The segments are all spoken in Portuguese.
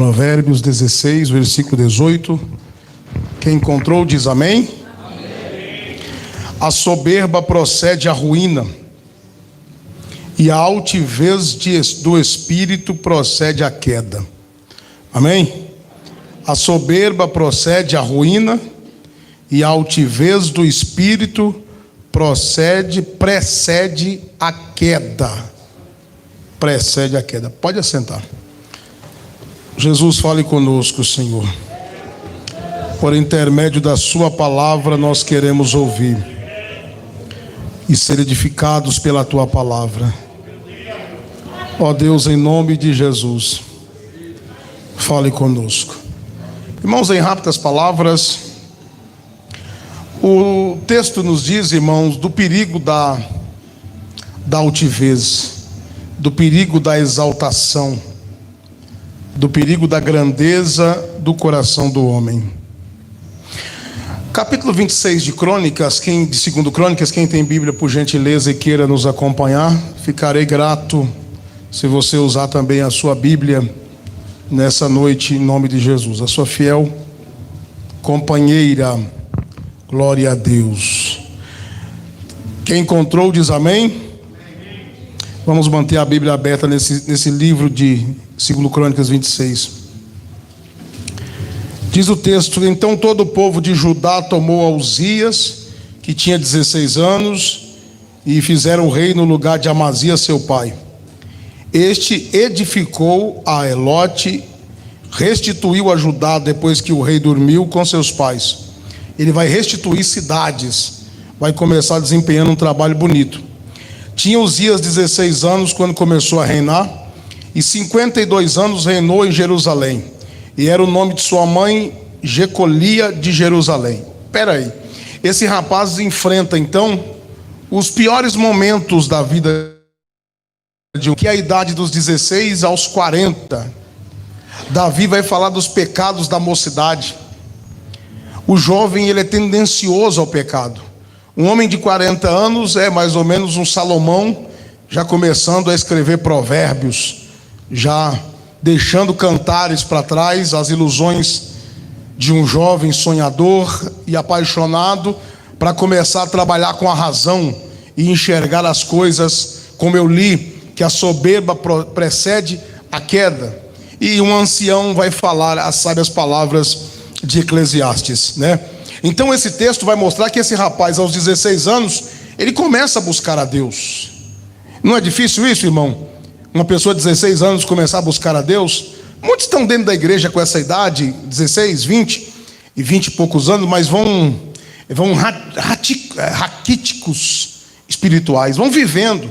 Provérbios 16, versículo 18. Quem encontrou diz amém. Amém. A soberba procede à ruína, e a altivez do espírito procede à queda. Amém? A soberba procede à ruína, e a altivez do espírito precede a queda. Precede a queda. Pode assentar. Jesus, fale conosco, Senhor. Por intermédio da sua palavra nós queremos ouvir e ser edificados pela tua palavra. Ó Deus, em nome de Jesus, fale conosco. Irmãos, em rápidas palavras, o texto nos diz, irmãos, do perigo da altivez, do perigo da exaltação, do perigo da grandeza do coração do homem. Capítulo 26 de Crônicas, de 2 Crônicas, quem tem Bíblia, por gentileza, e queira nos acompanhar, ficarei grato se você usar também a sua Bíblia nessa noite, em nome de Jesus. A sua fiel companheira, glória a Deus. Quem encontrou diz amém. Vamos manter a Bíblia aberta nesse livro de 2 Crônicas 26. Diz o texto: então todo o povo de Judá tomou a Uzias, que tinha 16 anos, e fizeram o rei no lugar de Amazias seu pai. Este edificou a Elote, restituiu a Judá depois que o rei dormiu com seus pais. Ele vai restituir cidades, vai começar desempenhando um trabalho bonito. Tinha Uzias 16 anos quando começou a reinar, e 52 anos reinou em Jerusalém. E era o nome de sua mãe, Jecolia de Jerusalém. Espera aí, esse rapaz enfrenta então os piores momentos da vida que é a idade dos 16 aos 40. Davi vai falar dos pecados da mocidade. O jovem, ele é tendencioso ao pecado. Um homem de 40 anos é mais ou menos um Salomão, já começando a escrever provérbios, já deixando cantares para trás, as ilusões de um jovem sonhador e apaixonado, para começar a trabalhar com a razão e enxergar as coisas, como eu li, que a soberba precede a queda. E um ancião vai falar as sábias palavras de Eclesiastes, né? Então esse texto vai mostrar que esse rapaz, aos 16 anos, ele começa a buscar a Deus. Não é difícil isso, irmão? Uma pessoa de 16 anos começar a buscar a Deus? Muitos estão dentro da igreja com essa idade, 16, 20 e 20 e poucos anos, mas vão raquíticos espirituais, vão vivendo.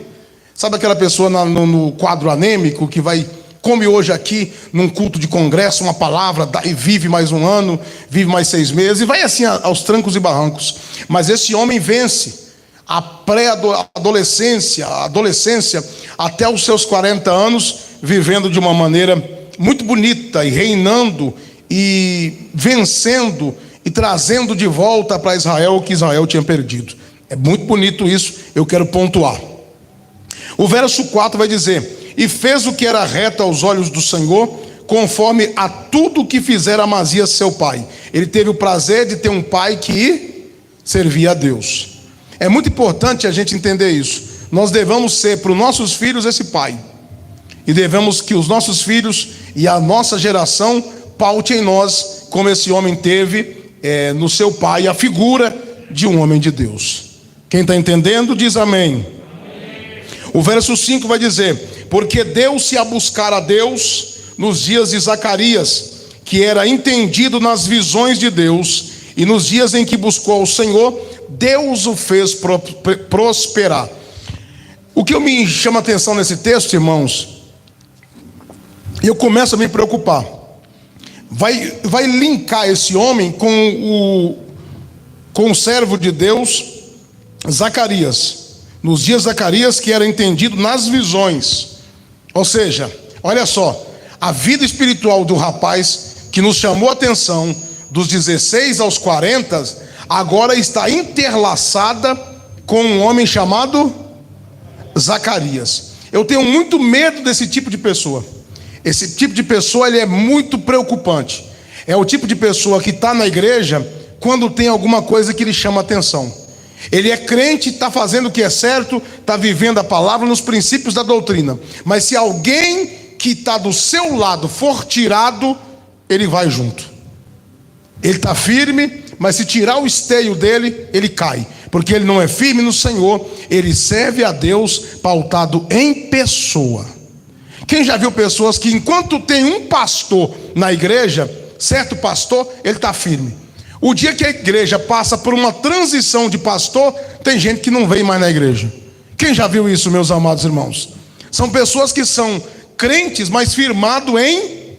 Sabe aquela pessoa no quadro anêmico que come hoje aqui num culto de congresso uma palavra, e vive mais um ano, vive mais 6 meses, e vai assim aos trancos e barrancos. Mas esse homem vence a pré-adolescência, a adolescência, até os seus 40 anos, vivendo de uma maneira muito bonita, e reinando, e vencendo, e trazendo de volta para Israel o que Israel tinha perdido. É muito bonito isso, eu quero pontuar. O verso 4 vai dizer: e fez o que era reto aos olhos do Senhor, conforme a tudo que fizera Amazias seu pai. Ele teve o prazer de ter um pai que servia a Deus. É muito importante a gente entender isso. Nós devemos ser para os nossos filhos esse pai, e devemos que os nossos filhos e a nossa geração paute em nós, como esse homem teve no seu pai, a figura de um homem de Deus. Quem está entendendo diz amém. O verso 5 vai dizer: porque deu-se a buscar a Deus nos dias de Zacarias, que era entendido nas visões de Deus, e nos dias em que buscou ao Senhor, Deus o fez prosperar. O que me chama a atenção nesse texto, irmãos, e eu começo a me preocupar, vai linkar esse homem com o servo de Deus, Zacarias. Nos dias de Zacarias, que era entendido nas visões. Ou seja, olha só, a vida espiritual do rapaz que nos chamou a atenção, dos 16 aos 40, agora está interlaçada com um homem chamado Zacarias. Eu tenho muito medo desse tipo de pessoa. Esse tipo de pessoa, ele é muito preocupante. É o tipo de pessoa que está na igreja quando tem alguma coisa que lhe chama atenção. Ele é crente, está fazendo o que é certo, está vivendo a palavra nos princípios da doutrina. Mas se alguém que está do seu lado for tirado, ele vai junto. Ele está firme, mas se tirar o esteio dele, ele cai. Porque ele não é firme no Senhor, ele serve a Deus pautado em pessoa. Quem já viu pessoas que enquanto tem um pastor na igreja, certo pastor, ele está firme. O dia que a igreja passa por uma transição de pastor, tem gente que não vem mais na igreja. Quem já viu isso, meus amados irmãos? São pessoas que são crentes, mas firmado em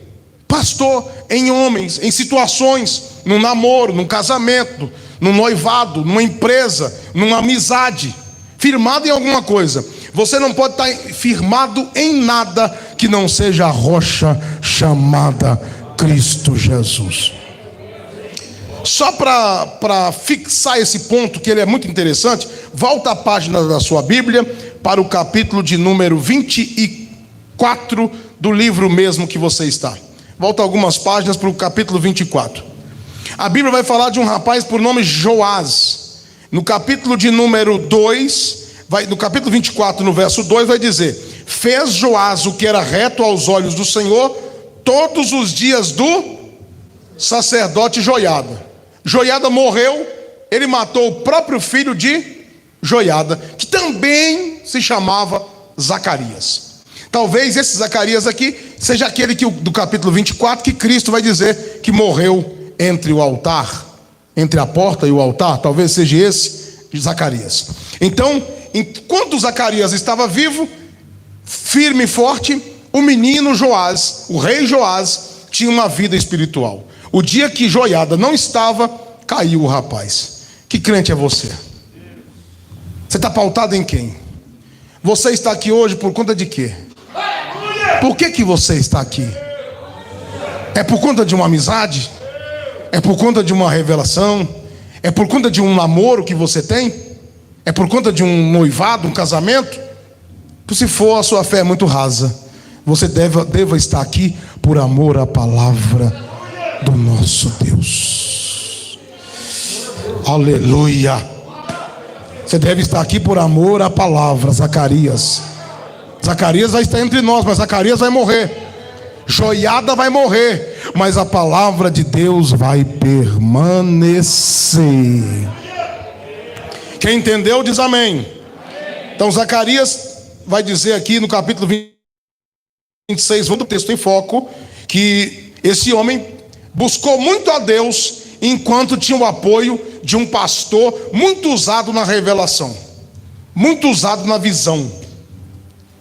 pastor, em homens, em situações, num namoro, num casamento, num noivado, numa empresa, numa amizade, firmado em alguma coisa. Você não pode estar firmado em nada que não seja a rocha chamada Cristo Jesus. Só para fixar esse ponto, que ele é muito interessante, volta a página da sua Bíblia para o capítulo de número 24 do livro mesmo que você está. Volta algumas páginas para o capítulo 24. A Bíblia vai falar de um rapaz por nome Joás. No capítulo de número 2, no capítulo 24, no verso 2, vai dizer: fez Joás o que era reto aos olhos do Senhor todos os dias do sacerdote Joiada. Joiada morreu, ele matou o próprio filho de Joiada, que também se chamava Zacarias. Talvez esse Zacarias aqui seja aquele do capítulo 24, que Cristo vai dizer que morreu entre o altar, entre a porta e o altar. Talvez seja esse Zacarias. Então, enquanto Zacarias estava vivo, firme e forte, o menino Joás, o rei Joás, tinha uma vida espiritual. O dia que Joiada não estava, caiu o rapaz. Que crente é você? Você está pautado em quem? Você está aqui hoje por conta de quê? Por que você está aqui? É por conta de uma amizade? É por conta de uma revelação? É por conta de um namoro que você tem? É por conta de um noivado, um casamento? Se for, a sua fé é muito rasa. Você deva estar aqui por amor à palavra do nosso Deus. Aleluia. Você deve estar aqui por amor à palavra. Zacarias vai estar entre nós, mas Zacarias vai morrer. Joiada vai morrer, mas a palavra de Deus vai permanecer. Quem entendeu diz amém. Então Zacarias vai dizer aqui no capítulo 26, vamos do texto em foco, que esse homem buscou muito a Deus enquanto tinha o apoio de um pastor muito usado na revelação, muito usado na visão.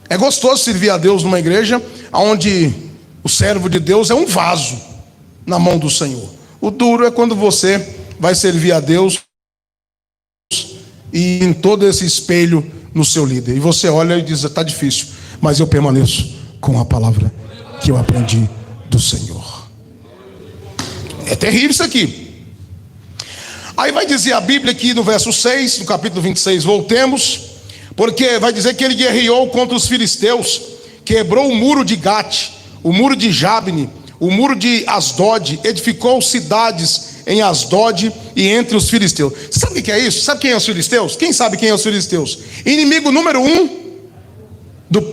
É gostoso servir a Deus numa igreja onde o servo de Deus é um vaso na mão do Senhor. O duro é quando você vai servir a Deus e em todo esse espelho no seu líder, e você olha e diz: está difícil, mas eu permaneço com a palavra que eu aprendi do Senhor. É terrível isso aqui. Aí vai dizer a Bíblia aqui no verso 6, no capítulo 26, voltemos, porque vai dizer que ele guerreou contra os filisteus, quebrou o muro de Gate, o muro de Jabne, o muro de Asdod, edificou cidades em Asdod e entre os filisteus. Sabe o que é isso? Sabe quem é os filisteus? Quem sabe quem é os filisteus? Inimigo número 1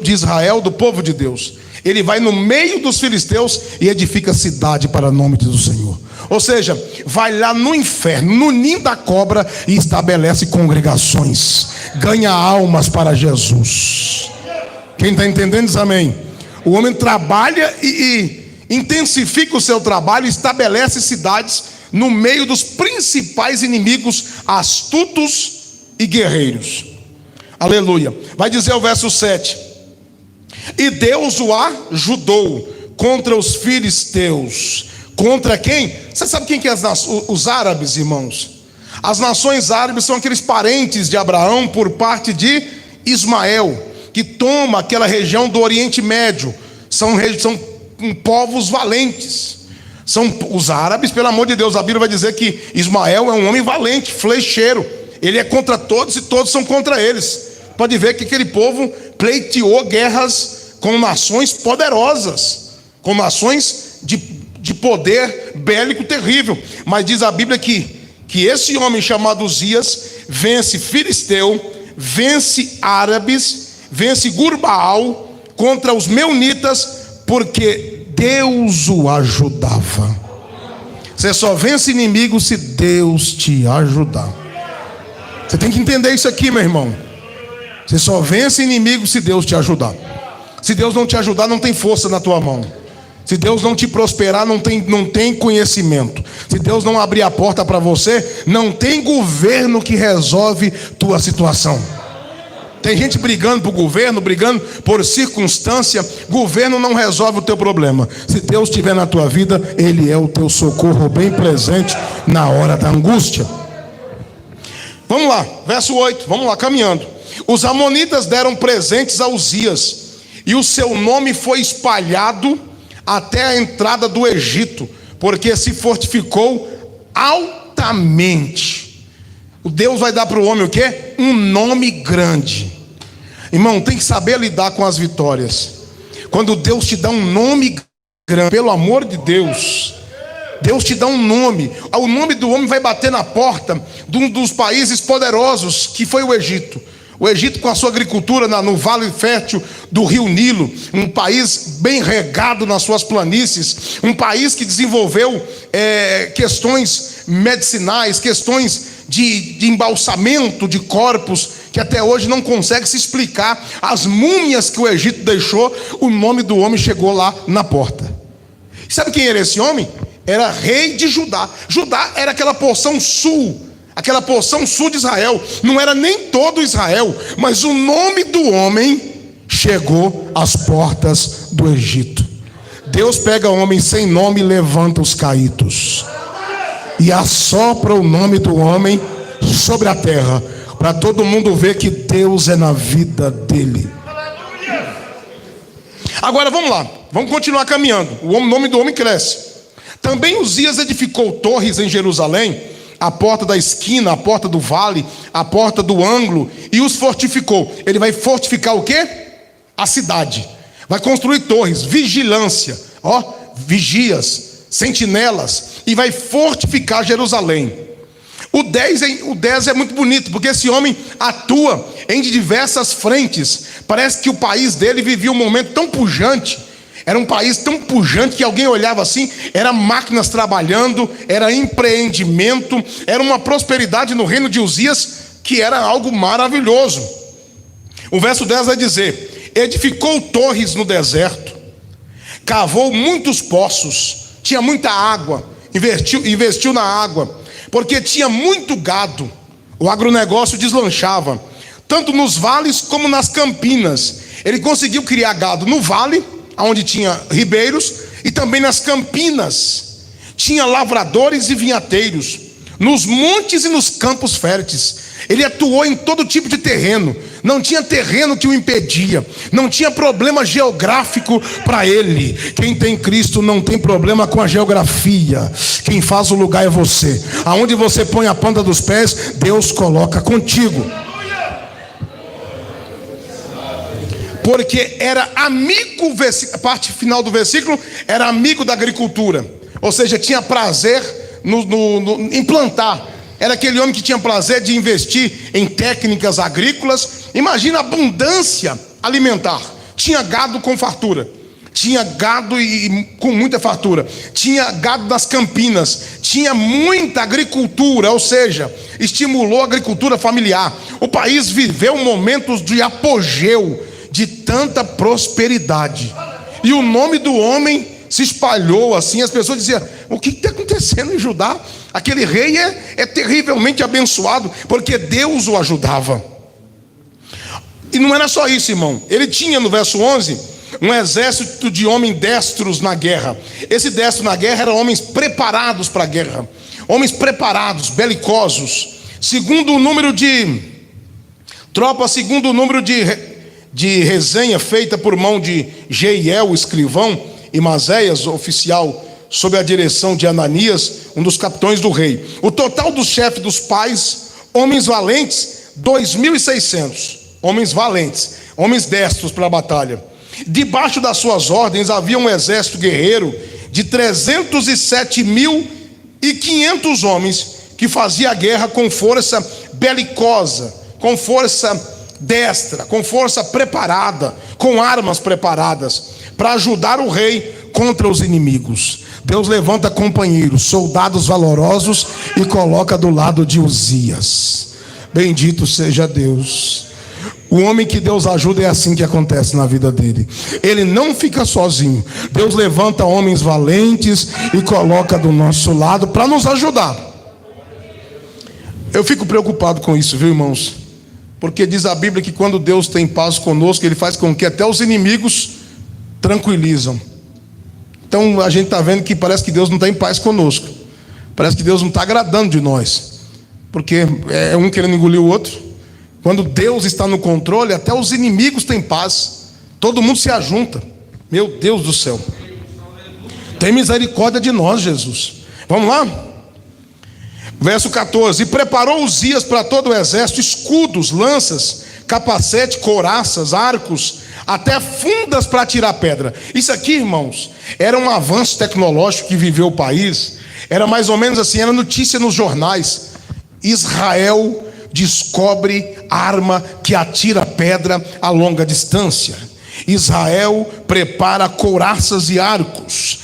de Israel, do povo de Deus. Ele vai no meio dos filisteus e edifica cidade para o nome do Senhor. Ou seja, vai lá no inferno, no ninho da cobra, e estabelece congregações, ganha almas para Jesus. Quem está entendendo diz amém. O homem trabalha e intensifica o seu trabalho, estabelece cidades no meio dos principais inimigos astutos e guerreiros. Aleluia. Vai dizer o verso 7: e Deus o ajudou contra os filisteus. Contra quem? Você sabe quem que é os árabes, irmãos? As nações árabes são aqueles parentes de Abraão por parte de Ismael, que toma aquela região do Oriente Médio. São povos valentes. São os árabes, pelo amor de Deus. A Bíblia vai dizer que Ismael é um homem valente, flecheiro. Ele é contra todos e todos são contra eles. Pode ver que aquele povo pleiteou guerras com nações poderosas. com nações de poder bélico terrível. Mas diz a Bíblia que esse homem chamado Uzias vence filisteu, vence árabes, vence Gurbaal contra os meunitas, porque Deus o ajudava. Você só vence inimigo se Deus te ajudar. Você tem que entender isso aqui, meu irmão. Você só vence inimigo se Deus te ajudar. Se Deus não te ajudar, não tem força na tua mão. Se Deus não te prosperar, não tem conhecimento. Se Deus não abrir a porta para você, não tem governo que resolve tua situação. Tem gente brigando por governo, brigando por circunstância. Governo não resolve o teu problema. Se Deus estiver na tua vida, Ele é o teu socorro bem presente na hora da angústia. Vamos lá, verso 8, vamos lá, caminhando. Os amonitas deram presentes a Uzias, e o seu nome foi espalhado até a entrada do Egito, porque se fortificou altamente. O Deus vai dar para o homem o quê? Um nome grande. Irmão, tem que saber lidar com as vitórias. Quando Deus te dá um nome grande, pelo amor de Deus, Deus te dá um nome. O nome do homem vai bater na porta de um dos países poderosos, que foi o Egito. O Egito, com a sua agricultura no vale fértil do rio Nilo, um país bem regado nas suas planícies, um país que desenvolveu questões medicinais, questões de embalsamento de corpos, que até hoje não consegue se explicar. As múmias que o Egito deixou, o nome do homem chegou lá na porta. Sabe quem era esse homem? Era rei de Judá. Judá era aquela porção sul de Israel. Não era nem todo Israel, mas o nome do homem chegou às portas do Egito. Deus pega homem sem nome e levanta os caídos, e assopra o nome do homem sobre a terra, para todo mundo ver que Deus é na vida dele. Agora vamos lá, vamos continuar caminhando. O nome do homem cresce. Também Uzias edificou torres em Jerusalém, a porta da esquina, a porta do vale, a porta do ângulo, e os fortificou. Ele vai fortificar o quê? A cidade. Vai construir torres, vigilância, vigias, sentinelas, e vai fortificar Jerusalém. O 10 é muito bonito, porque esse homem atua em diversas frentes. Parece que o país dele vivia um momento tão pujante. Era um país tão pujante que alguém olhava assim, era máquinas trabalhando, era empreendimento, era uma prosperidade no reino de Uzias, que era algo maravilhoso. O verso 10 vai dizer: edificou torres no deserto, cavou muitos poços, tinha muita água, investiu na água, porque tinha muito gado. O agronegócio deslanchava, tanto nos vales como nas campinas. Ele conseguiu criar gado no vale, onde tinha ribeiros, e também nas campinas. Tinha lavradores e vinhateiros, nos montes e nos campos férteis. Ele atuou em todo tipo de terreno. Não tinha terreno que o impedia, não tinha problema geográfico para ele. Quem tem Cristo não tem problema com a geografia. Quem faz o lugar é você. Aonde você põe a ponta dos pés, Deus coloca contigo. Porque era amigo, a parte final do versículo, era amigo da agricultura. Ou seja, tinha prazer em plantar. Era aquele homem que tinha prazer de investir em técnicas agrícolas. Imagina a abundância alimentar. Tinha gado com fartura. Tinha gado com muita fartura. Tinha gado das campinas. Tinha muita agricultura, ou seja, estimulou a agricultura familiar. O país viveu momentos de apogeu, de tanta prosperidade. E o nome do homem se espalhou assim. As pessoas diziam: o que está acontecendo em Judá? Aquele rei é terrivelmente abençoado, porque Deus o ajudava. E não era só isso, irmão. Ele tinha, no verso 11, um exército de homens destros na guerra. Esse destro na guerra eram homens preparados para a guerra, homens preparados, belicosos. Segundo o número de tropas, segundo o número de resenha feita por mão de Jeiel, o escrivão, e Maséias, oficial, sob a direção de Ananias, um dos capitães do rei. O total dos chefes dos pais, homens valentes, 2.600. Homens valentes, homens destros para a batalha. Debaixo das suas ordens havia um exército guerreiro de 307.500 homens que fazia a guerra com força belicosa, com força destra, com força preparada, com armas preparadas para ajudar o rei contra os inimigos. Deus levanta companheiros, soldados valorosos e coloca do lado de Uzias. Bendito seja Deus. O homem que Deus ajuda é assim que acontece na vida dele. Ele não fica sozinho. Deus levanta homens valentes e coloca do nosso lado para nos ajudar. Eu fico preocupado com isso, viu, irmãos? Porque diz a Bíblia que quando Deus tem paz conosco, Ele faz com que até os inimigos tranquilizam. Então a gente está vendo que parece que Deus não está em paz conosco. Parece que Deus não está agradando de nós. Porque é um querendo engolir o outro. Quando Deus está no controle, até os inimigos têm paz. Todo mundo se ajunta. Meu Deus do céu. Tem misericórdia de nós, Jesus. Vamos lá? Verso 14: e preparou Uzias para todo o exército escudos, lanças, capacete, couraças, arcos, até fundas para tirar pedra. Isso aqui, irmãos, era um avanço tecnológico que viveu o país. Era mais ou menos assim, era notícia nos jornais: Israel descobre arma que atira pedra a longa distância. Israel prepara couraças e arcos.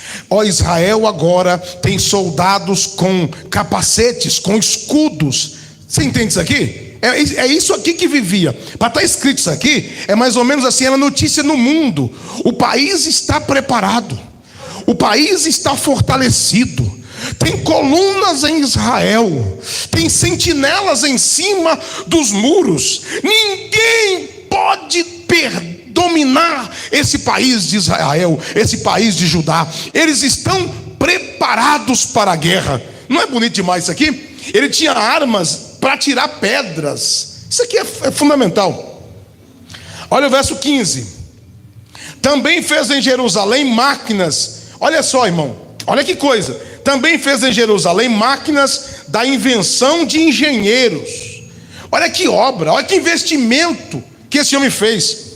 Israel agora tem soldados com capacetes, com escudos. Você entende isso aqui? É isso aqui que vivia. Para estar escrito isso aqui, é mais ou menos assim, era notícia no mundo. O país está preparado. O país está fortalecido. Tem colunas em Israel. Tem sentinelas em cima dos muros. Ninguém pode dominar esse país de Israel, esse país de Judá. Eles estão preparados para a guerra. Não é bonito demais isso aqui? Ele tinha armas para tirar pedras. Isso aqui é fundamental. Olha o verso 15. Também fez em Jerusalém máquinas. Olha só, irmão, olha que coisa. Também fez em Jerusalém máquinas da invenção de engenheiros. Olha que obra, olha que investimento que esse homem fez.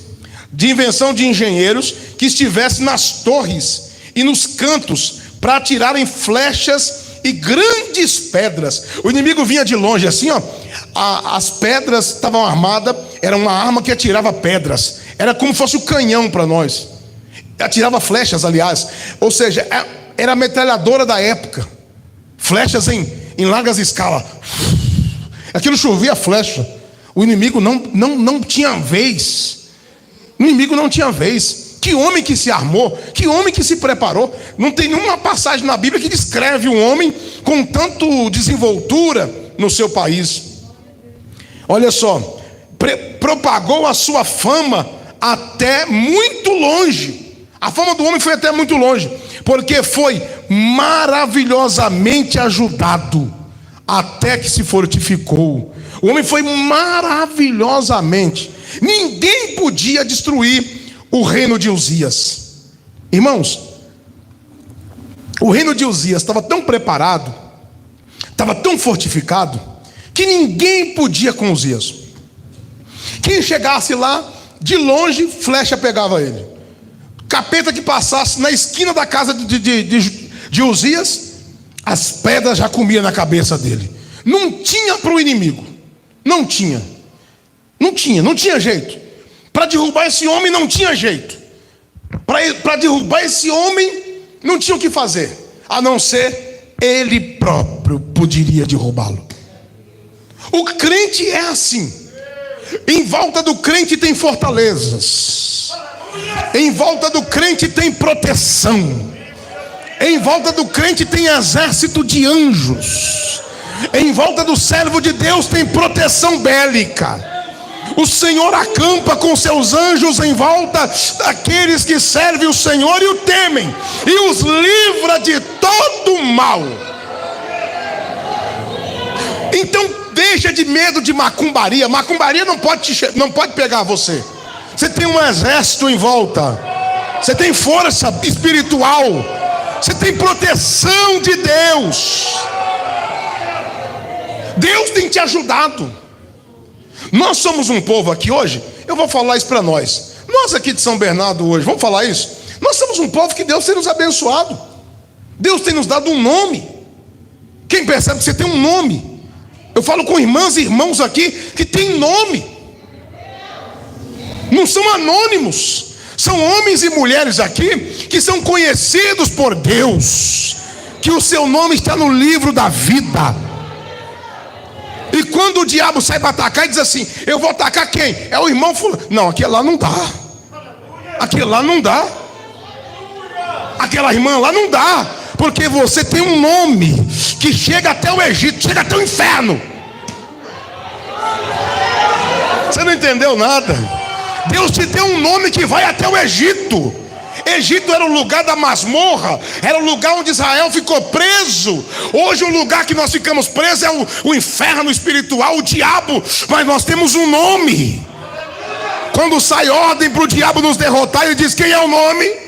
De invenção de engenheiros que estivesse nas torres e nos cantos para atirarem flechas e grandes pedras. O inimigo vinha de longe assim, ó. As pedras estavam armadas, era uma arma que atirava pedras. Era como se fosse o canhão para nós. Atirava flechas, aliás. Ou seja, era a metralhadora da época. Flechas em largas escalas. Aquilo chovia flecha. O inimigo não tinha vez. O inimigo não tinha vez. Que homem que se armou, que homem que se preparou. Não tem nenhuma passagem na Bíblia que descreve um homem com tanto desenvoltura no seu país. Olha só, propagou a sua fama até muito longe. A fama do homem foi até muito longe, porque foi maravilhosamente ajudado até que se fortificou. O homem foi maravilhosamente. Ninguém podia destruir o reino de Uzias. Irmãos, o reino de Uzias estava tão preparado, estava tão fortificado, que ninguém podia com Uzias. Quem chegasse lá, de longe, flecha pegava ele. Capeta que passasse na esquina da casa de Uzias, as pedras já comiam na cabeça dele. Não tinha para o inimigo. Não tinha jeito. Para derrubar esse homem não tinha jeito. Para derrubar esse homem não tinha o que fazer, a não ser ele próprio poderia derrubá-lo. O crente é assim. Em volta do crente tem fortalezas. Em volta do crente tem proteção. Em volta do crente tem exército de anjos. Em volta do servo de Deus tem proteção bélica. O Senhor acampa com seus anjos em volta daqueles que servem o Senhor e o temem, e os livra de todo mal. Então deixa de medo de macumbaria. Macumbaria não pode pegar você. Você tem um exército em volta. Você tem força espiritual. Você tem proteção de Deus. Deus tem te ajudado. Nós somos um povo aqui hoje, eu vou falar isso para nós. nós aqui de São Bernardo hoje, vamos falar isso? Nós somos um povo que Deus tem nos abençoado. Deus tem nos dado um nome. Quem percebe que você tem um nome? Eu falo com irmãs e irmãos aqui que tem nome. Não são anônimos. São homens e mulheres aqui que são conhecidos por Deus, que o seu nome está no livro da vida. E quando o diabo sai para atacar e diz assim: eu vou atacar quem? É o irmão fulano. Não, aquele lá não dá. Aquele lá não dá. Aquela irmã lá não dá. Porque você tem um nome que chega até o Egito, chega até o inferno. Você não entendeu nada. Deus te deu um nome que vai até o Egito. Egito era o lugar da masmorra, era o lugar onde Israel ficou preso. Hoje o lugar que nós ficamos presos é o inferno espiritual, o diabo. Mas nós temos um nome. Quando sai ordem para o diabo nos derrotar, ele diz: quem é o nome?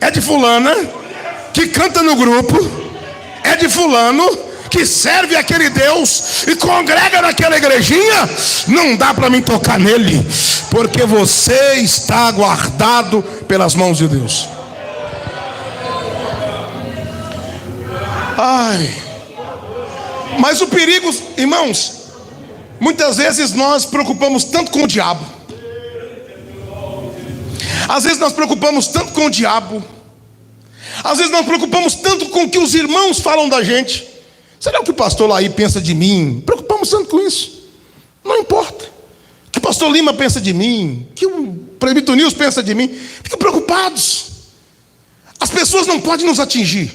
É de fulana, que canta no grupo. É de fulano, que serve aquele Deus e congrega naquela igrejinha. Não dá para mim tocar nele, porque você está guardado pelas mãos de Deus. Ai, mas o perigo, irmãos, muitas vezes nós preocupamos tanto com o diabo. Às vezes nós preocupamos tanto com o diabo. Às vezes nós preocupamos tanto com o que os irmãos falam da gente. Será que o pastor Laí pensa de mim? Preocupamos tanto com isso. Não importa. O que o pastor Lima pensa de mim, o que o presbítero Nilson pensa de mim. Ficam preocupados. As pessoas não podem nos atingir.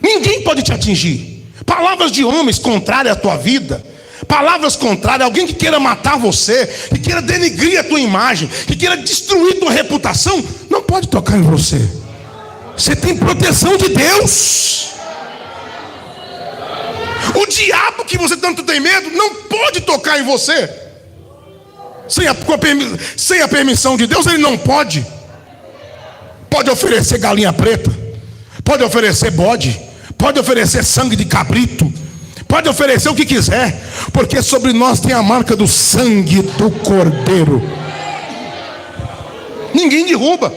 Ninguém pode te atingir. Palavras de homens contrárias à tua vida, palavras contrárias, alguém que queira matar você, que queira denegrir a tua imagem, que queira destruir tua reputação, não pode tocar em você. Você tem proteção de Deus. O diabo que você tanto tem medo não pode tocar em você. Sem a permissão de Deus, ele não pode. Pode oferecer galinha preta, pode oferecer bode, pode oferecer sangue de cabrito, pode oferecer o que quiser, porque sobre nós tem a marca do sangue do Cordeiro. Ninguém derruba.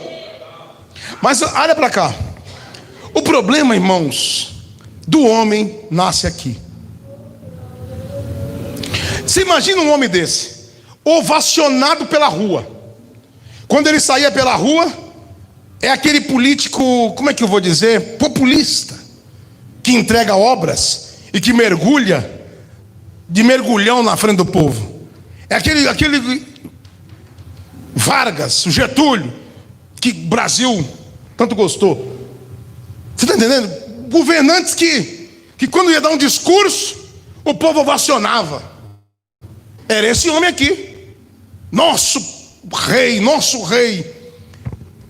Mas olha para cá. O problema, irmãos, do homem nasce aqui. Você imagina um homem desse, ovacionado pela rua. Quando ele saía pela rua, é aquele político, como é que eu vou dizer, populista, que entrega obras e que mergulha, de mergulhão na frente do povo. É aquele Vargas, o Getúlio, que o Brasil tanto gostou. Você está entendendo? Governantes que quando ia dar um discurso, o povo ovacionava. Era esse homem aqui. Nosso rei, nosso rei.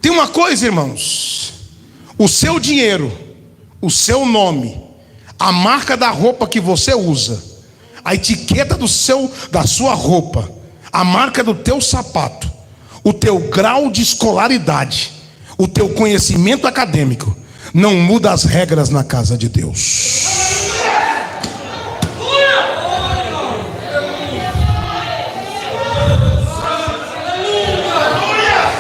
Tem uma coisa, irmãos. O seu dinheiro, o seu nome, a marca da roupa que você usa, a etiqueta da sua roupa, a marca do teu sapato, o teu grau de escolaridade, o teu conhecimento acadêmico, não muda as regras na casa de Deus.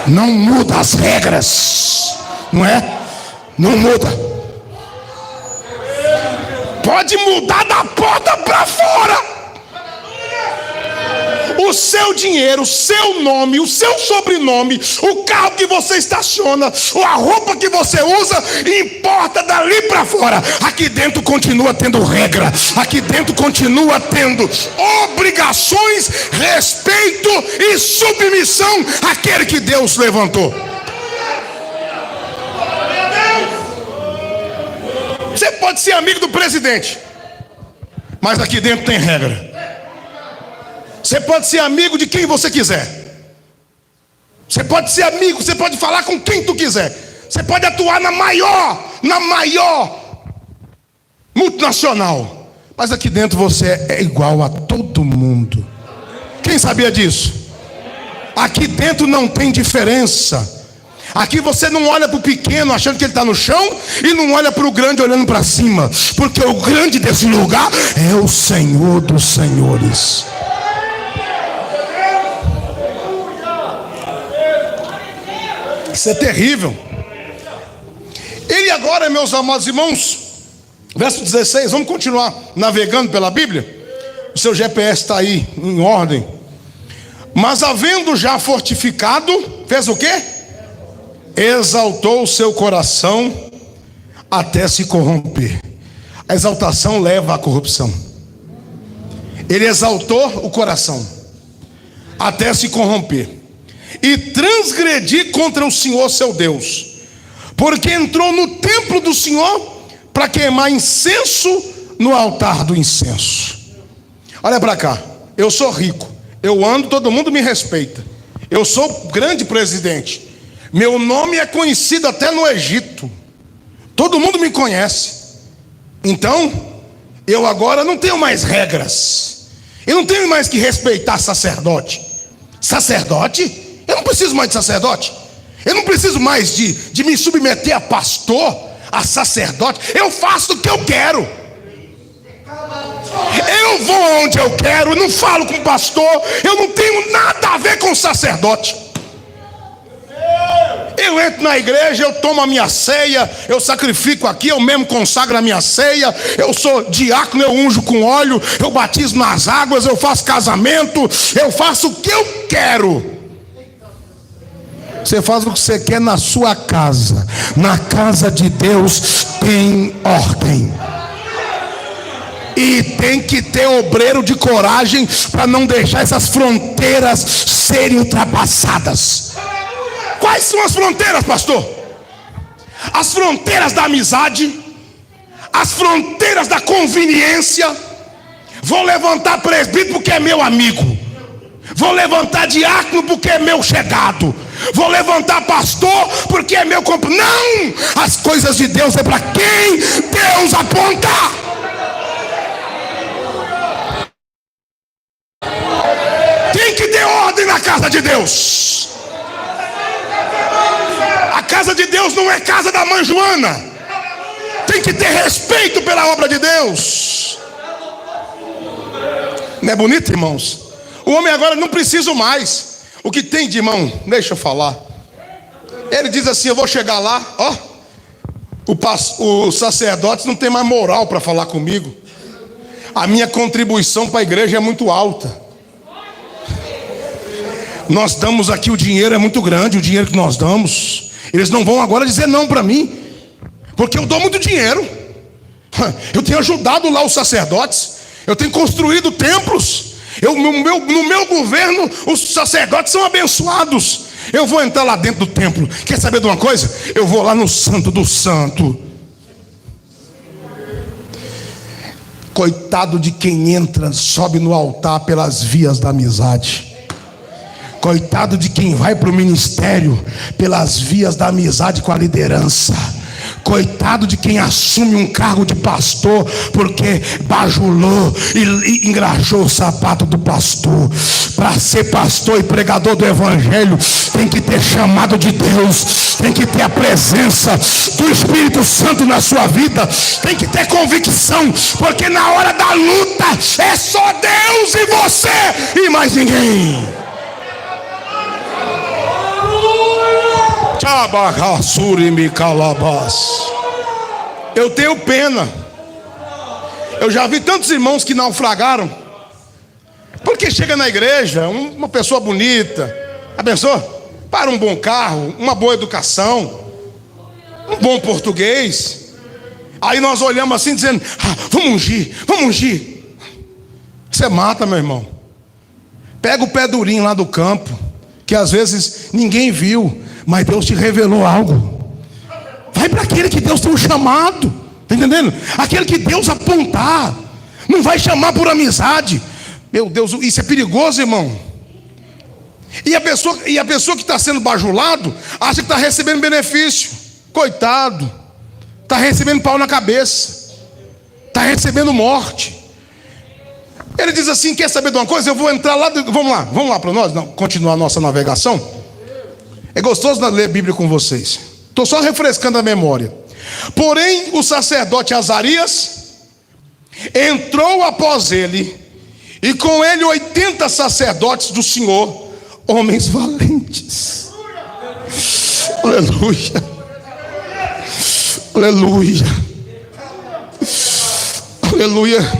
Não muda as regras, não é? Não muda. Pode mudar da porta para fora. O seu dinheiro, o seu nome, o seu sobrenome, o carro que você estaciona, ou a roupa que você usa, importa dali para fora. Aqui dentro continua tendo regra. Aqui dentro continua tendo obrigações, respeito e submissão àquele que Deus levantou. Você pode ser amigo do presidente, mas aqui dentro tem regra. Você pode ser amigo de quem você quiser. Você pode ser amigo, você pode falar com quem tu quiser. Você pode atuar na maior multinacional. Mas aqui dentro você é igual a todo mundo. Quem sabia disso? Aqui dentro não tem diferença. Aqui você não olha para o pequeno achando que ele está no chão, e não olha para o grande olhando para cima. Porque o grande desse lugar é o Senhor dos senhores. Isso é terrível. Ele agora, meus amados irmãos, verso 16, vamos continuar navegando pela Bíblia. O seu GPS está aí em ordem. Mas havendo já fortificado, fez o quê? Exaltou o seu coração até se corromper. A exaltação leva à corrupção. Ele exaltou o coração até se corromper e transgredir contra o Senhor seu Deus, porque entrou no templo do Senhor para queimar incenso no altar do incenso. Olha para cá, eu sou rico, eu ando, todo mundo me respeita, eu sou grande presidente, meu nome é conhecido até no Egito, todo mundo me conhece. Então eu agora não tenho mais regras, eu não tenho mais que respeitar sacerdote. Sacerdote? Eu não preciso mais de sacerdote. Eu não preciso mais de me submeter a pastor, a sacerdote. Eu faço o que eu quero, eu vou onde eu quero, eu não falo com pastor, eu não tenho nada a ver com sacerdote. Eu entro na igreja, eu tomo a minha ceia, eu sacrifico aqui, eu mesmo consagro a minha ceia, eu sou diácono, eu unjo com óleo, eu batizo nas águas, eu faço casamento, eu faço o que eu quero. Você faz o que você quer na sua casa. Na casa de Deus tem ordem. E tem que ter obreiro de coragem para não deixar essas fronteiras serem ultrapassadas. Quais são as fronteiras, pastor? As fronteiras da amizade, as fronteiras da conveniência. Vou levantar presbítero porque é meu amigo, vou levantar diácono porque é meu chegado, vou levantar pastor porque é meu companheiro. Não! As coisas de Deus é para quem Deus aponta. Tem que ter ordem na casa de Deus. A casa de Deus não é casa da mãe Joana. Tem que ter respeito pela obra de Deus. Não é bonito, irmãos? O homem agora não precisa mais. O que tem de irmão, deixa eu falar. Ele diz assim: eu vou chegar lá, ó, os sacerdotes não tem mais moral para falar comigo. A minha contribuição para a igreja é muito alta. Nós damos aqui, o dinheiro é muito grande, o dinheiro que nós damos. Eles não vão agora dizer não para mim, porque eu dou muito dinheiro. Eu tenho ajudado lá os sacerdotes, eu tenho construído templos. No meu governo, os sacerdotes são abençoados. Eu vou entrar lá dentro do templo. Quer saber de uma coisa? Eu vou lá no Santo do Santo. Coitado de quem entra, sobe no altar pelas vias da amizade. Coitado de quem vai para o ministério pelas vias da amizade com a liderança. Coitado de quem assume um cargo de pastor porque bajulou e engraxou o sapato do pastor. Para ser pastor e pregador do evangelho, tem que ter chamado de Deus, tem que ter a presença do Espírito Santo na sua vida, tem que ter convicção, porque na hora da luta é só Deus e você e mais ninguém. Eu tenho pena. Eu já vi tantos irmãos que naufragaram porque chega na igreja uma pessoa bonita, abençoa, para um bom carro, uma boa educação, um bom português. Aí nós olhamos assim dizendo: vamos ungir, vamos ungir. Você mata, meu irmão. Pega o pé durinho lá do campo, que às vezes ninguém viu, mas Deus te revelou algo. Vai para aquele que Deus tem um chamado, tá entendendo? Aquele que Deus apontar. Não vai chamar por amizade. Meu Deus, isso é perigoso, irmão. E a pessoa que está sendo bajulado acha que está recebendo benefício. Coitado, está recebendo pau na cabeça, está recebendo morte. Ele diz assim: quer saber de uma coisa? Eu vou entrar lá, vamos lá para nós continuar a nossa navegação. É gostoso ler Bíblia com vocês. Estou só refrescando a memória. Porém, o sacerdote Azarias entrou após ele, e com ele 80 sacerdotes do Senhor, homens valentes. Aleluia. Aleluia. Aleluia.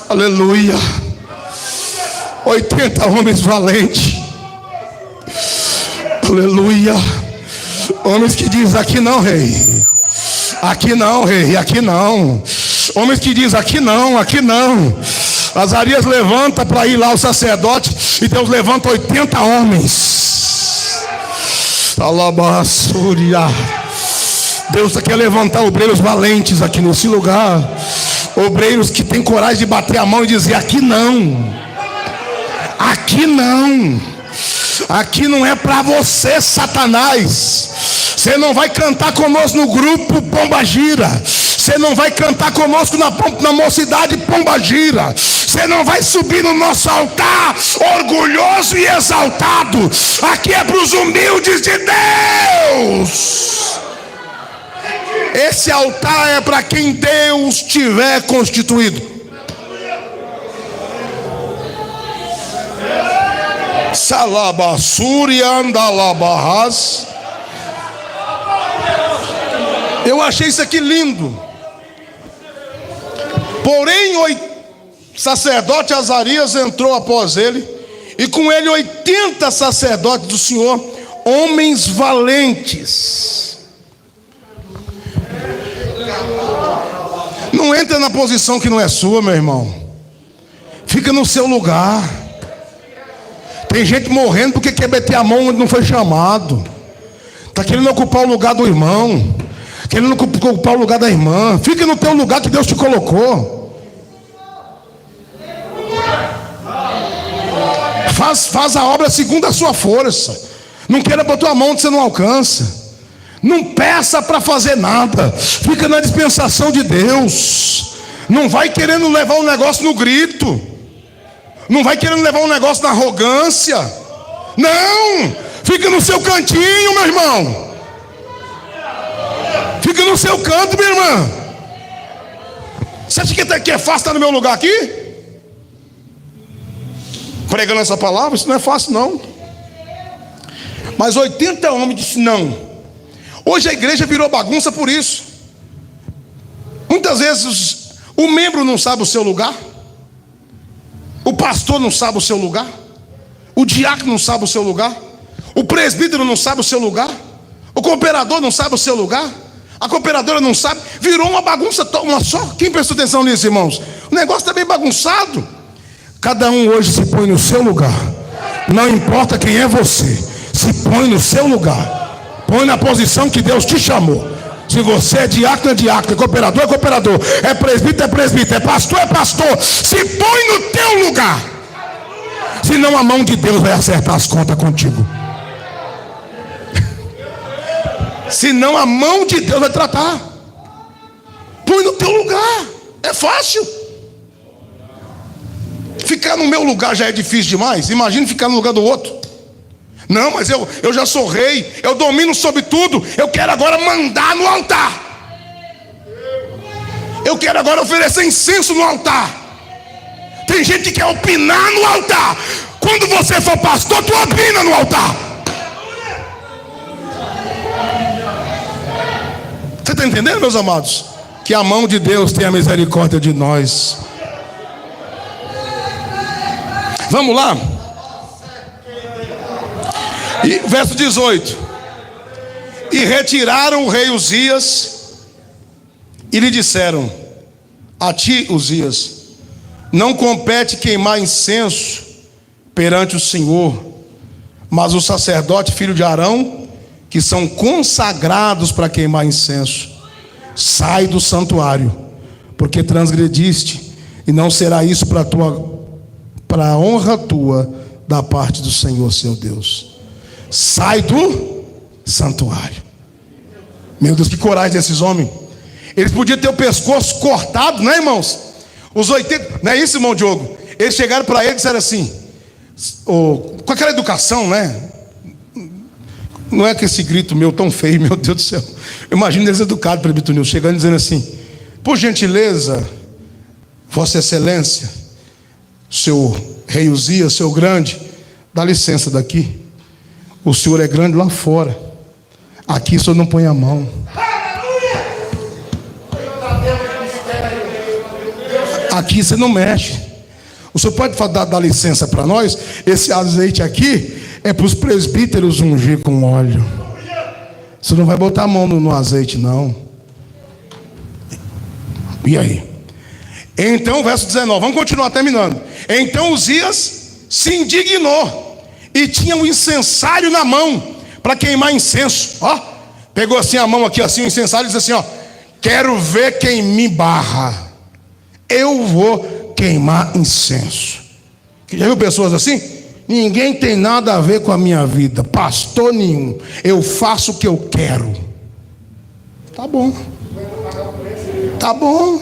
Aleluia. 80 homens valentes. Aleluia. Homens que dizem: aqui não, rei. Aqui não, rei. Aqui não. Homens que dizem: aqui não, aqui não. Azarias levanta para ir lá ao sacerdote, e Deus levanta 80 homens. Alabaçúria. Deus quer levantar obreiros valentes aqui nesse lugar. Obreiros que têm coragem de bater a mão e dizer: aqui não. Aqui não. Aqui não é para você, Satanás. Você não vai cantar conosco no grupo Pombagira. Você não vai cantar conosco na mocidade Pombagira. Você não vai subir no nosso altar orgulhoso e exaltado. Aqui é para os humildes de Deus. Esse altar é para quem Deus tiver constituído. Salabassuri andalabarras. Eu achei isso aqui lindo. Porém, o sacerdote Azarias entrou após ele, e com ele 80 sacerdotes do Senhor, homens valentes. Não entra na posição que não é sua, meu irmão. Fica no seu lugar. Tem gente morrendo porque quer meter a mão onde não foi chamado. Está querendo ocupar o lugar do irmão, querendo ocupar o lugar da irmã. Fica no teu lugar que Deus te colocou. Faz a obra segundo a sua força. Não queira botar a mão onde você não alcança. Não peça para fazer nada. Fica na dispensação de Deus. Não vai querendo levar um negócio no grito. Não vai querendo levar um negócio na arrogância. Não. Fica no seu cantinho, meu irmão. Fica no seu canto, minha irmã. Você acha que é fácil estar no meu lugar aqui? Pregando essa palavra? Isso não é fácil, não. Mas 80 homens disseram não. Hoje a igreja virou bagunça por isso. Muitas vezes o membro não sabe o seu lugar. O pastor não sabe o seu lugar. O diácono não sabe o seu lugar. O presbítero não sabe o seu lugar. O cooperador não sabe o seu lugar. A cooperadora não sabe. Virou uma bagunça uma só. Quem prestou atenção nisso, irmãos? O negócio está bem bagunçado. Cada um hoje se põe no seu lugar. Não importa quem é você. Se põe no seu lugar. Põe na posição que Deus te chamou. Se você é diácono, é diácono, é cooperador, é presbítero, é presbítero, é pastor, se põe no teu lugar. Senão a mão de Deus vai acertar as contas contigo. Senão a mão de Deus vai tratar. Põe no teu lugar. É fácil. Ficar no meu lugar já é difícil demais. Imagina ficar no lugar do outro. Não, mas eu já sou rei, eu domino sobre tudo. Eu quero agora mandar no altar. Eu quero agora oferecer incenso no altar. Tem gente que quer opinar no altar. Quando você for pastor, tu opina no altar. Você está entendendo, meus amados? Que a mão de Deus tenha misericórdia de nós. Vamos lá. E, verso 18. E retiraram o rei Uzias e lhe disseram: a ti, Uzias, não compete queimar incenso perante o Senhor, mas o sacerdote filho de Arão, que são consagrados para queimar incenso. Sai do santuário, porque transgrediste, e não será isso para a honra tua da parte do Senhor seu Deus. Sai do santuário. Meu Deus, que coragem desses homens. Eles podiam ter o pescoço cortado, né, irmãos? Os 80, não é isso, irmão Diogo? Eles chegaram para ele e disseram assim, com aquela educação, né? Não é que esse grito meu tão feio, meu Deus do céu. Imagina eles educados, presbítero Nilson, chegando e dizendo assim: por gentileza, Vossa Excelência, seu rei Uzias, seu grande, dá licença daqui. O senhor é grande lá fora. Aqui o senhor não põe a mão. Aqui você não mexe. O senhor pode dar licença para nós? Esse azeite aqui é para os presbíteros ungir com óleo. Você não vai botar a mão no azeite, não. E aí? Então, verso 19, vamos continuar terminando. Então Uzias se indignou e tinha um incensário na mão para queimar incenso. Ó, pegou assim a mão aqui, assim, o incensário, e disse assim: ó, quero ver quem me barra. Eu vou queimar incenso. Já viu pessoas assim? Ninguém tem nada a ver com a minha vida, pastor nenhum. Eu faço o que eu quero. Tá bom. Tá bom.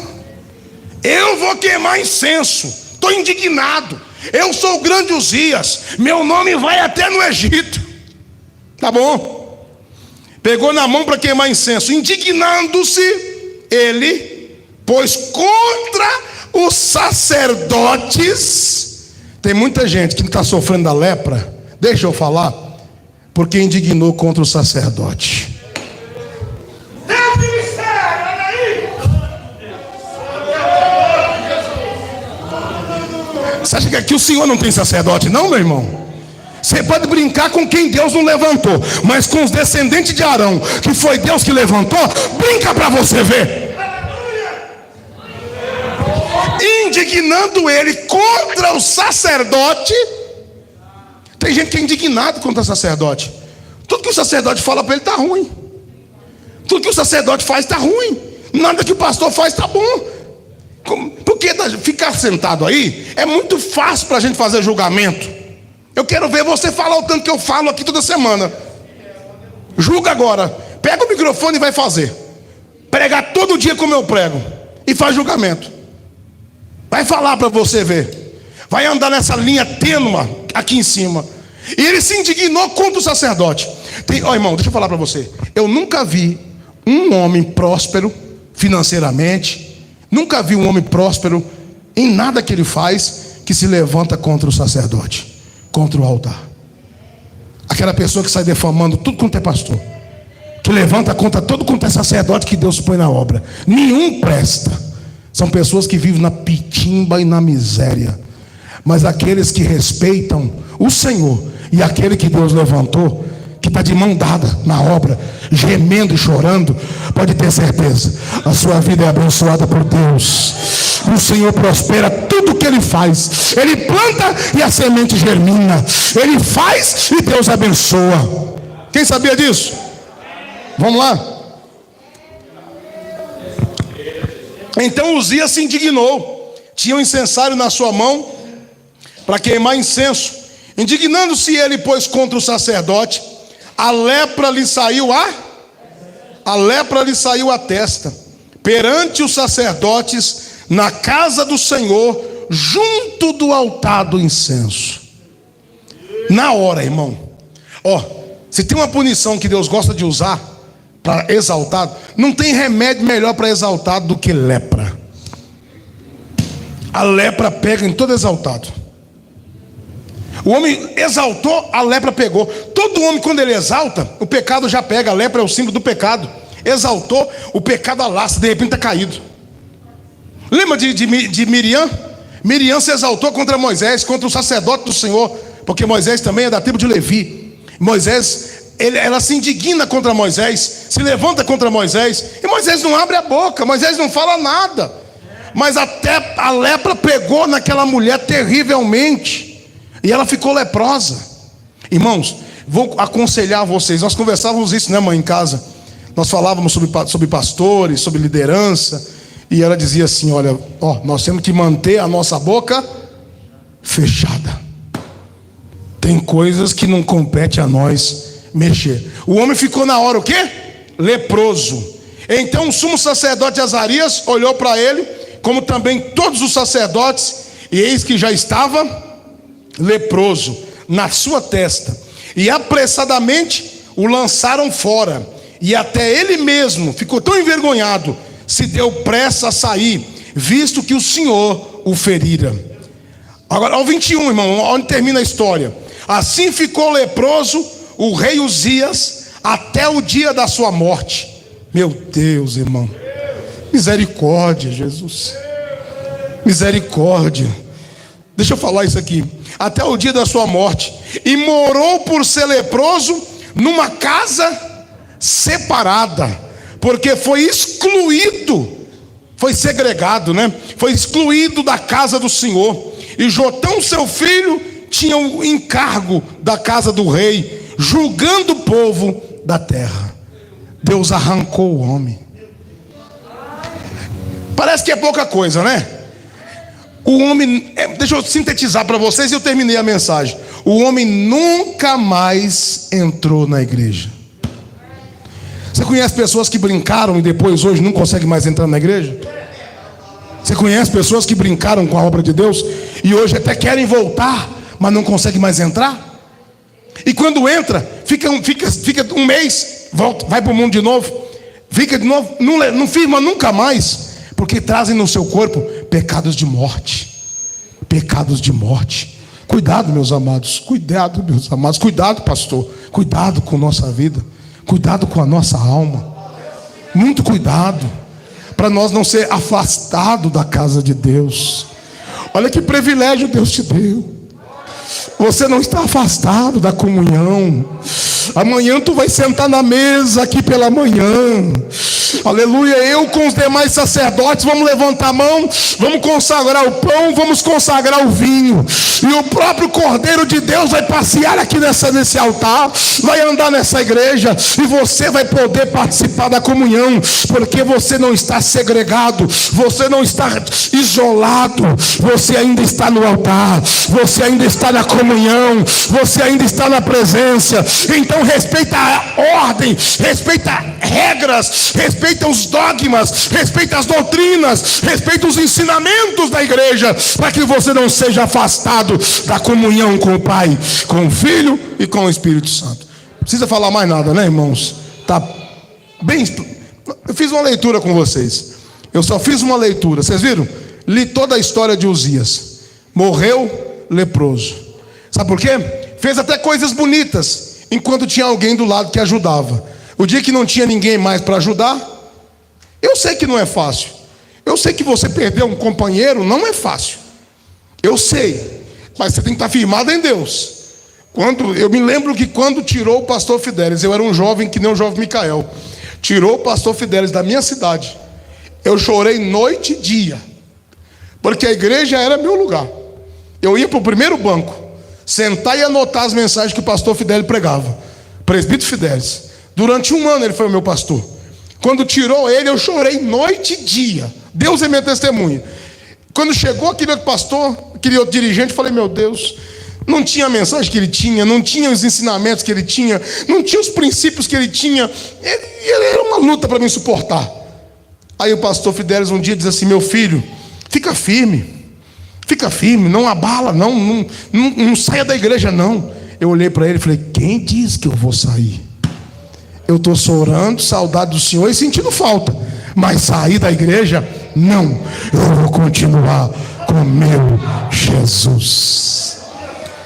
Eu vou queimar incenso. Estou indignado. Eu sou o grande Uzias. Meu nome vai até no Egito. Tá bom. Pegou na mão para queimar incenso. Indignando-se, ele pôs contra os sacerdotes. Tem muita gente que está sofrendo da lepra, deixa eu falar, porque indignou contra o sacerdote. Você acha que aqui o Senhor não tem sacerdote, não, meu irmão? Você pode brincar com quem Deus não levantou, mas com os descendentes de Arão, que foi Deus que levantou, brinca para você ver. Indignando ele contra o sacerdote. Tem gente que é indignado contra o sacerdote. Tudo que o sacerdote fala para ele está ruim. Tudo que o sacerdote faz está ruim. Nada que o pastor faz está bom. Porque ficar sentado aí é muito fácil para a gente fazer julgamento. Eu quero ver você falar o tanto que eu falo aqui toda semana. Julga agora. Pega o microfone e vai fazer. Pregar todo dia como eu prego. E faz julgamento. Vai falar para você ver. Vai andar nessa linha tênue aqui em cima. E ele se indignou contra o sacerdote. Ó, irmão, deixa eu falar para você. Eu nunca vi um homem próspero financeiramente. Nunca vi um homem próspero em nada que ele faz que se levanta contra o sacerdote, contra o altar. Aquela pessoa que sai defamando tudo quanto é pastor, que levanta contra todo quanto é sacerdote que Deus põe na obra. Nenhum presta. São pessoas que vivem na pitimba e na miséria. Mas aqueles que respeitam o Senhor e aquele que Deus levantou, que está de mão dada na obra, gemendo e chorando, pode ter certeza, a sua vida é abençoada por Deus. O Senhor prospera tudo o que Ele faz. Ele planta e a semente germina. Ele faz e Deus abençoa. Quem sabia disso? Vamos lá. Então Uzias se indignou. Tinha um incensário na sua mão para queimar incenso. Indignando-se ele, pois, contra o sacerdote, a lepra lhe saiu à testa, perante os sacerdotes, na casa do Senhor, junto do altar do incenso. Na hora, irmão. Ó, se tem uma punição que Deus gosta de usar para exaltado, não tem remédio melhor para exaltado do que lepra. A lepra pega em todo exaltado. O homem exaltou, a lepra pegou. Todo homem, quando ele exalta, o pecado já pega. A lepra é o símbolo do pecado. Exaltou, o pecado alastra, de repente está caído. Lembra de Miriam? Miriam se exaltou contra Moisés, contra o sacerdote do Senhor, porque Moisés também é da tribo de Levi. Moisés, ela se indigna contra Moisés, se levanta contra Moisés, e Moisés não abre a boca, Moisés não fala nada. Mas até a lepra pegou naquela mulher terrivelmente, e ela ficou leprosa. Irmãos, vou aconselhar vocês. Nós conversávamos isso, né, mãe, em casa. Nós falávamos sobre pastores, sobre liderança, e ela dizia assim: olha, nós temos que manter a nossa boca fechada. Tem coisas que não compete a nós mexer. O homem ficou na hora o quê? Leproso. Então o sumo sacerdote Azarias olhou para ele, como também todos os sacerdotes, e eis que já estava leproso na sua testa, e apressadamente o lançaram fora, e até ele mesmo ficou tão envergonhado, se deu pressa a sair, visto que o Senhor o ferira. Agora ao 21, irmão, onde termina a história. Assim ficou leproso o rei Uzias até o dia da sua morte. Meu Deus, irmão. Misericórdia, Jesus. Misericórdia. Deixa eu falar isso aqui. Até o dia da sua morte. E morou por ser leproso numa casa separada, porque foi excluído, foi segregado, né? Foi excluído da casa do Senhor. E Jotão, seu filho, tinha o encargo da casa do rei, julgando o povo da terra. Deus arrancou o homem. Parece que é pouca coisa, né? O homem, deixa eu sintetizar para vocês e eu terminei a mensagem. O homem nunca mais entrou na igreja. Você conhece pessoas que brincaram e depois hoje não conseguem mais entrar na igreja? Você conhece pessoas que brincaram com a obra de Deus e hoje até querem voltar, mas não conseguem mais entrar? E quando entra, fica um mês, volta, vai para o mundo de novo, fica de novo, não firma nunca mais, porque trazem no seu corpo pecados de morte. Pecados de morte. Cuidado, meus amados. Cuidado, meus amados. Cuidado, pastor. Cuidado com nossa vida. Cuidado com a nossa alma. Muito cuidado. Para nós não ser afastados da casa de Deus. Olha que privilégio Deus te deu. Você não está afastado da comunhão. Amanhã tu vai sentar na mesa aqui pela manhã. Aleluia. Eu com os demais sacerdotes vamos levantar a mão, vamos consagrar o pão, vamos consagrar o vinho. E o próprio Cordeiro de Deus vai passear aqui nesse altar, vai andar nessa igreja, e você vai poder participar da comunhão, porque você não está segregado, você não está isolado, você ainda está no altar, você ainda está na comunhão, você ainda está na presença. Então respeita a ordem, respeita regras, respeita os dogmas, respeita as doutrinas, respeita os ensinamentos da igreja, para que você não seja afastado da comunhão com o Pai, com o Filho e com o Espírito Santo. Não precisa falar mais nada, né, irmãos? Tá bem. Eu fiz uma leitura com vocês. Eu só fiz uma leitura. Vocês viram? Li toda a história de Uzias. Morreu leproso. Sabe por quê? Fez até coisas bonitas, enquanto tinha alguém do lado que ajudava. O dia que não tinha ninguém mais para ajudar, eu sei que não é fácil. Eu sei que você perder um companheiro não é fácil. Eu sei. Mas você tem que estar firmado em Deus. Eu me lembro que quando tirou o pastor Fidelis, eu era um jovem que nem o jovem Micael. Tirou o pastor Fidelis da minha cidade. Eu chorei noite e dia. Porque a igreja era meu lugar. Eu ia para o primeiro banco, sentar e anotar as mensagens que o pastor Fidelis pregava. Presbítero Fidelis. Durante um ano ele foi o meu pastor. Quando tirou ele, eu chorei noite e dia. Deus é minha testemunha. Quando chegou aquele outro pastor, aquele outro dirigente, eu falei, meu Deus, não tinha a mensagem que ele tinha, não tinha os ensinamentos que ele tinha, não tinha os princípios que ele tinha. Ele era uma luta para me suportar. Aí o pastor Fidelis um dia diz assim, meu filho, fica firme, não abala, não saia da igreja não. Eu olhei para ele e falei, quem diz que eu vou sair? Eu estou chorando, saudade do Senhor e sentindo falta, mas sair da igreja, não. Eu vou continuar com meu Jesus.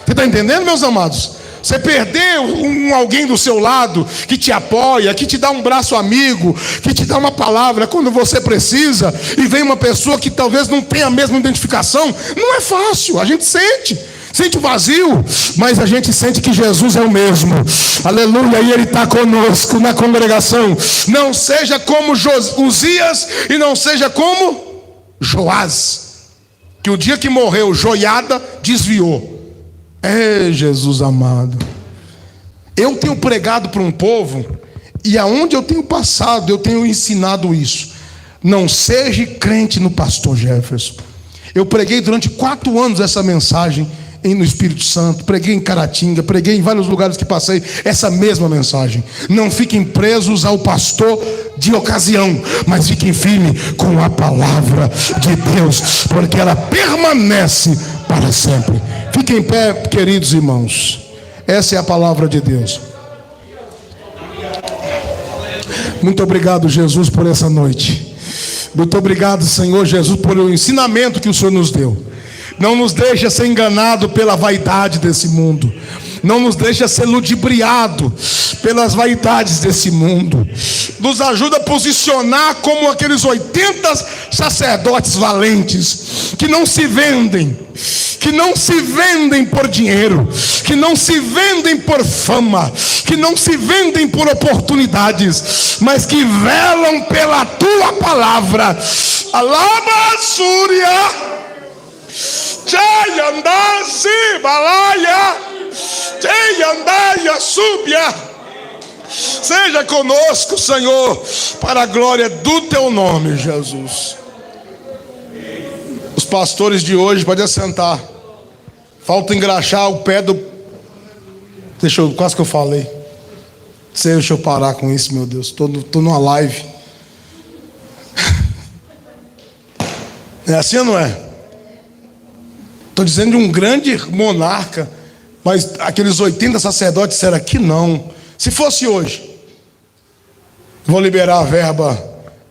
Você está entendendo, meus amados? Você perder alguém do seu lado, que te apoia, que te dá um braço amigo, que te dá uma palavra quando você precisa, e vem uma pessoa que talvez não tenha a mesma identificação, não é fácil, a gente sente vazio, mas a gente sente que Jesus é o mesmo, aleluia, e Ele está conosco na congregação. Não seja como Uzias e não seja como Joás, que o dia que morreu, Joiada desviou. Jesus amado, eu tenho pregado para um povo, e aonde eu tenho passado, eu tenho ensinado isso. Não seja crente no pastor Jefferson. Eu preguei durante 4 anos essa mensagem no Espírito Santo, preguei em Caratinga, preguei em vários lugares que passei, essa mesma mensagem. Não fiquem presos ao pastor de ocasião, mas fiquem firmes com a palavra de Deus, porque ela permanece para sempre. Fiquem em pé, queridos irmãos. Essa é a palavra de Deus. Muito obrigado, Jesus, por essa noite. Muito obrigado, Senhor Jesus, por o ensinamento que o Senhor nos deu. Não nos deixa ser enganado pela vaidade desse mundo. não nos deixa ser ludibriado pelas vaidades desse mundo. Nos ajuda a posicionar como aqueles 80 sacerdotes valentes, que não se vendem, que não se vendem por dinheiro, que não se vendem por fama, que não se vendem por oportunidades, mas que velam pela tua palavra. Alaba Súria, Jayandasi Balaya, Jayandaia Súbia. Seja conosco, Senhor, para a glória do teu nome, Jesus. Os pastores de hoje podem assentar. Falta engraxar o pé do... Quase que eu falei. Deixa eu parar com isso, meu Deus. Estou numa live. É assim ou não é? Estou dizendo de um grande monarca, mas aqueles 80 sacerdotes disseram que não. Se fosse hoje, vou liberar a verba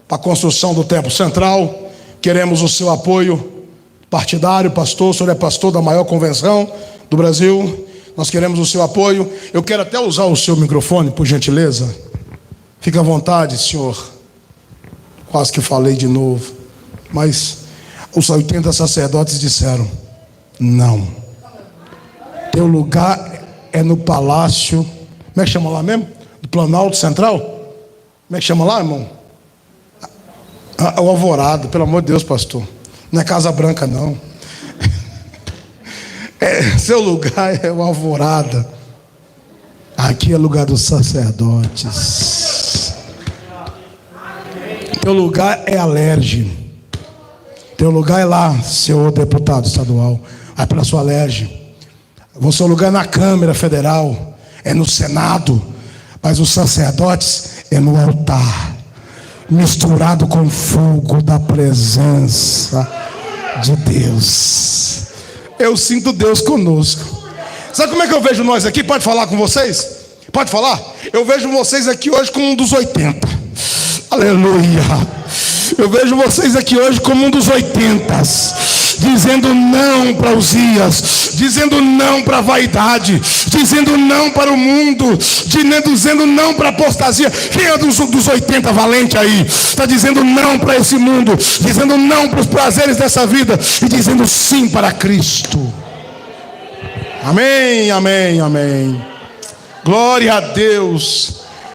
para a construção do templo central. Queremos o seu apoio partidário, pastor. O senhor é pastor da maior convenção do Brasil. Nós queremos o seu apoio. Eu quero até usar o seu microfone, por gentileza. Fique à vontade, senhor. Quase que falei de novo. Mas os 80 sacerdotes disseram: não. Teu lugar é no palácio. Como é que chama lá mesmo? Do Planalto Central? Como é que chama lá, irmão? O Alvorada, pelo amor de Deus, pastor. Não é Casa Branca, não. Seu lugar é o Alvorada. Aqui é lugar dos sacerdotes. Teu lugar é Alerge. Teu lugar é lá, senhor deputado estadual. Vai para a sua Alerge. O seu lugar é na Câmara Federal. É no Senado. Mas os sacerdotes é no altar, misturado com fogo da presença de Deus. Eu sinto Deus conosco. Sabe como é que eu vejo nós aqui? Pode falar com vocês? Pode falar? Eu vejo vocês aqui hoje como um dos 80. Aleluia. Eu vejo vocês aqui hoje como um dos 80, dizendo não para Uzias, dizendo não para a vaidade, dizendo não para o mundo, dizendo não para a apostasia. Quem é dos 80 valente aí? Está dizendo não para esse mundo, dizendo não para os prazeres dessa vida e dizendo sim para Cristo. Amém, amém, amém. Glória a Deus.